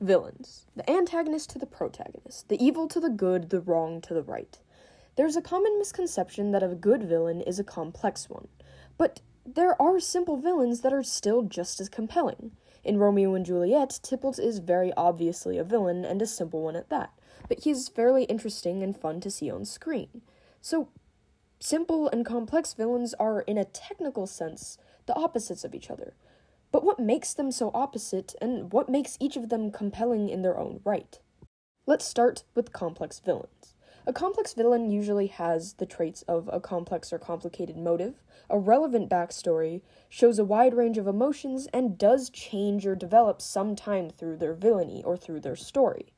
Villains. The antagonist to the protagonist. The evil to the good, the wrong to the right. There's a common misconception that a good villain is a complex one. But there are simple villains that are still just as compelling. In Romeo and Juliet, Tybalt is very obviously a villain, and a simple one at that. But he's fairly interesting and fun to see on screen. So, simple and complex villains are, in a technical sense, the opposites of each other. But what makes them so opposite, and what makes each of them compelling in their own right? Let's start with complex villains. A complex villain usually has the traits of a complex or complicated motive, a relevant backstory, shows a wide range of emotions, and does change or develop sometime through their villainy or through their story.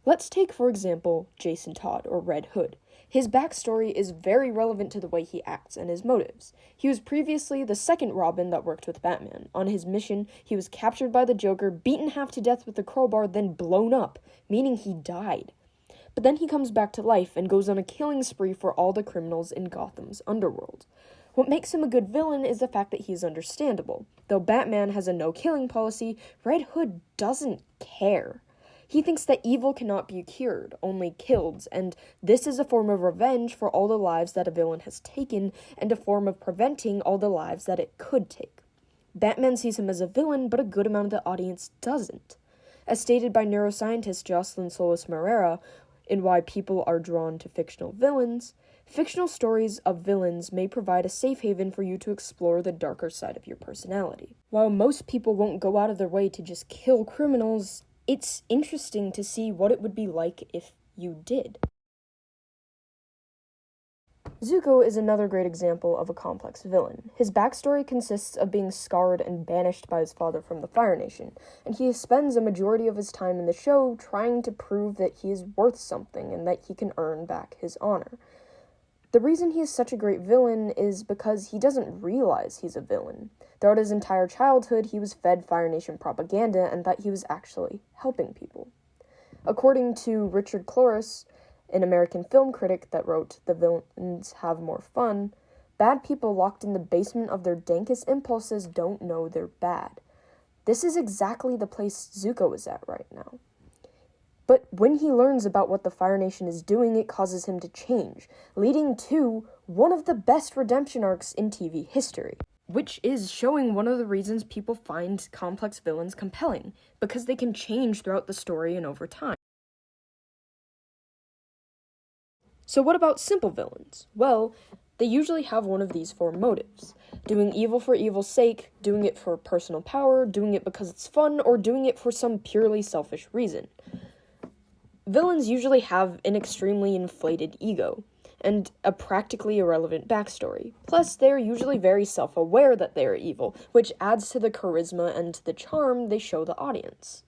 Let's take, for example, Jason Todd, or Red Hood. His backstory is very relevant to the way he acts and his motives. He was previously the second Robin that worked with Batman. On his mission, he was captured by the Joker, beaten half to death with a crowbar, then blown up, meaning he died. But then he comes back to life and goes on a killing spree for all the criminals in Gotham's underworld. What makes him a good villain is the fact that he is understandable. Though Batman has a no-killing policy, Red Hood doesn't care. He thinks that evil cannot be cured, only killed, and this is a form of revenge for all the lives that a villain has taken, and a form of preventing all the lives that it could take. Batman sees him as a villain, but a good amount of the audience doesn't. As stated by neuroscientist Jocelyn Solis Moreira, in Why People Are Drawn to Fictional Villains, fictional stories of villains may provide a safe haven for you to explore the darker side of your personality. While most people won't go out of their way to just kill criminals, it's interesting to see what it would be like if you did. Zuko is another great example of a complex villain. His backstory consists of being scarred and banished by his father from the Fire Nation, and he spends a majority of his time in the show trying to prove that he is worth something and that he can earn back his honor. The reason he is such a great villain is because he doesn't realize he's a villain. Throughout his entire childhood, he was fed Fire Nation propaganda and that he was actually helping people. According to Richard Cloris, an American film critic that wrote The Villains Have More Fun, bad people locked in the basement of their dankest impulses don't know they're bad. This is exactly the place Zuko is at right now. But when he learns about what the Fire Nation is doing, it causes him to change, leading to one of the best redemption arcs in TV history, which is showing one of the reasons people find complex villains compelling, because they can change throughout the story and over time. So what about simple villains? Well, they usually have one of these four motives: doing evil for evil's sake, doing it for personal power, doing it because it's fun, or doing it for some purely selfish reason. Villains usually have an extremely inflated ego, and a practically irrelevant backstory. Plus, they're usually very self-aware that they are evil, which adds to the charisma and to the charm they show the audience.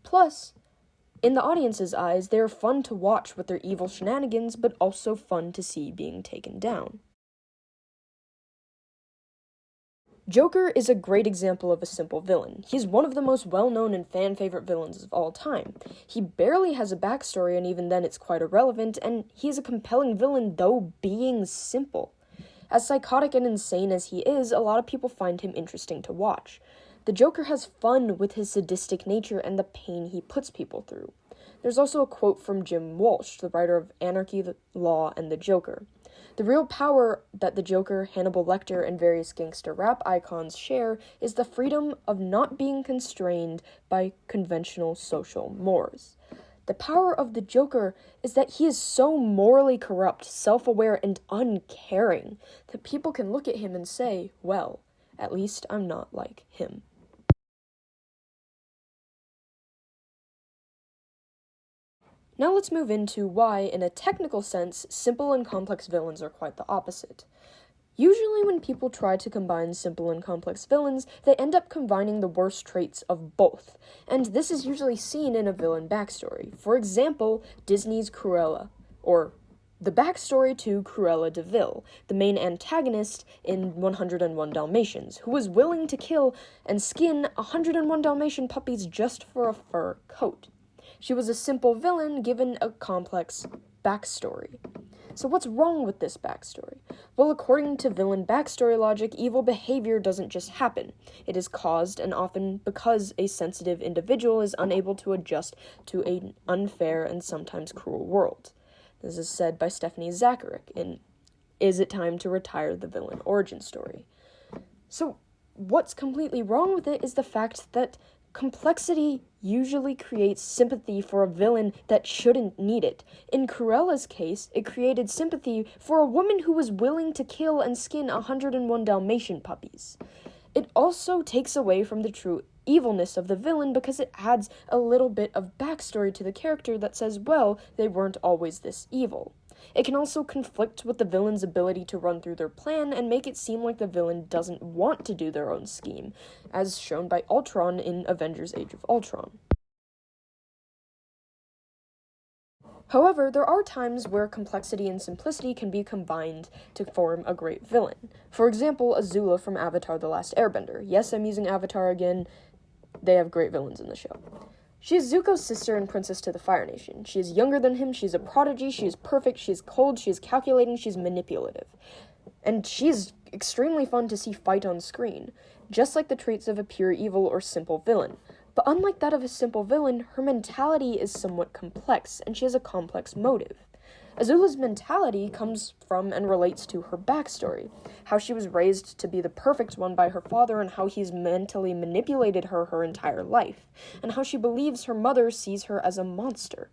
Plus, in the audience's eyes, they're fun to watch with their evil shenanigans, but also fun to see being taken down. Joker is a great example of a simple villain. He's one of the most well-known and fan-favorite villains of all time. He barely has a backstory, and even then it's quite irrelevant, and he's a compelling villain, though being simple. As psychotic and insane as he is, a lot of people find him interesting to watch. The Joker has fun with his sadistic nature and the pain he puts people through. There's also a quote from Jim Walsh, the writer of Anarchy, the Law, and the Joker. The real power that the Joker, Hannibal Lecter, and various gangster rap icons share is the freedom of not being constrained by conventional social mores. The power of the Joker is that he is so morally corrupt, self-aware, and uncaring that people can look at him and say, well, at least I'm not like him. Now let's move into why, in a technical sense, simple and complex villains are quite the opposite. Usually when people try to combine simple and complex villains, they end up combining the worst traits of both, and this is usually seen in a villain backstory. For example, Disney's Cruella, or the backstory to Cruella de Vil, the main antagonist in 101 Dalmatians, who was willing to kill and skin 101 Dalmatian puppies just for a fur coat. She was a simple villain given a complex backstory. So what's wrong with this backstory? Well, according to villain backstory logic, evil behavior doesn't just happen. It is caused, and often because a sensitive individual is unable to adjust to an unfair and sometimes cruel world. This is said by Stephanie Zacharek in Is It Time to Retire the Villain origin story. So what's completely wrong with it is the fact that complexity usually creates sympathy for a villain that shouldn't need it. In Cruella's case, it created sympathy for a woman who was willing to kill and skin 101 Dalmatian puppies. It also takes away from the true evilness of the villain because it adds a little bit of backstory to the character that says, well, they weren't always this evil. It can also conflict with the villain's ability to run through their plan and make it seem like the villain doesn't want to do their own scheme, as shown by Ultron in Avengers Age of Ultron. However, there are times where complexity and simplicity can be combined to form a great villain. For example, Azula from Avatar: The Last Airbender. Yes, I'm using Avatar again. They have great villains in the show. She is Zuko's sister and princess to the Fire Nation. She is younger than him, she is a prodigy, she is perfect, she is cold, she is calculating, she is manipulative. And she is extremely fun to see fight on screen, just like the traits of a pure evil or simple villain. But unlike that of a simple villain, her mentality is somewhat complex, and she has a complex motive. Azula's mentality comes from and relates to her backstory, how she was raised to be the perfect one by her father and how he's mentally manipulated her entire life, and how she believes her mother sees her as a monster.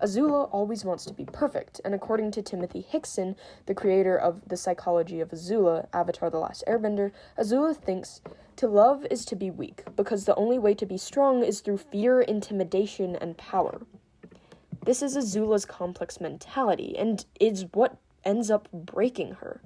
Azula always wants to be perfect, and according to Timothy Hickson, the creator of The Psychology of Azula, Avatar: The Last Airbender, Azula thinks to love is to be weak, because the only way to be strong is through fear, intimidation, and power. This is Azula's complex mentality, and is what ends up breaking her.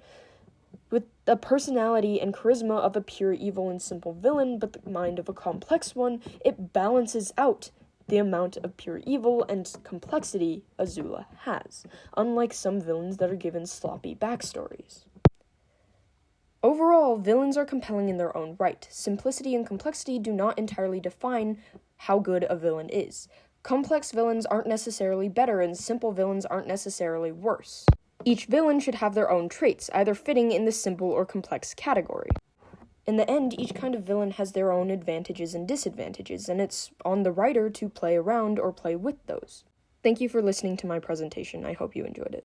With the personality and charisma of a pure evil and simple villain, but the mind of a complex one, it balances out the amount of pure evil and complexity Azula has, unlike some villains that are given sloppy backstories. Overall, villains are compelling in their own right. Simplicity and complexity do not entirely define how good a villain is. Complex villains aren't necessarily better, and simple villains aren't necessarily worse. Each villain should have their own traits, either fitting in the simple or complex category. In the end, each kind of villain has their own advantages and disadvantages, and it's on the writer to play around or play with those. Thank you for listening to my presentation. I hope you enjoyed it.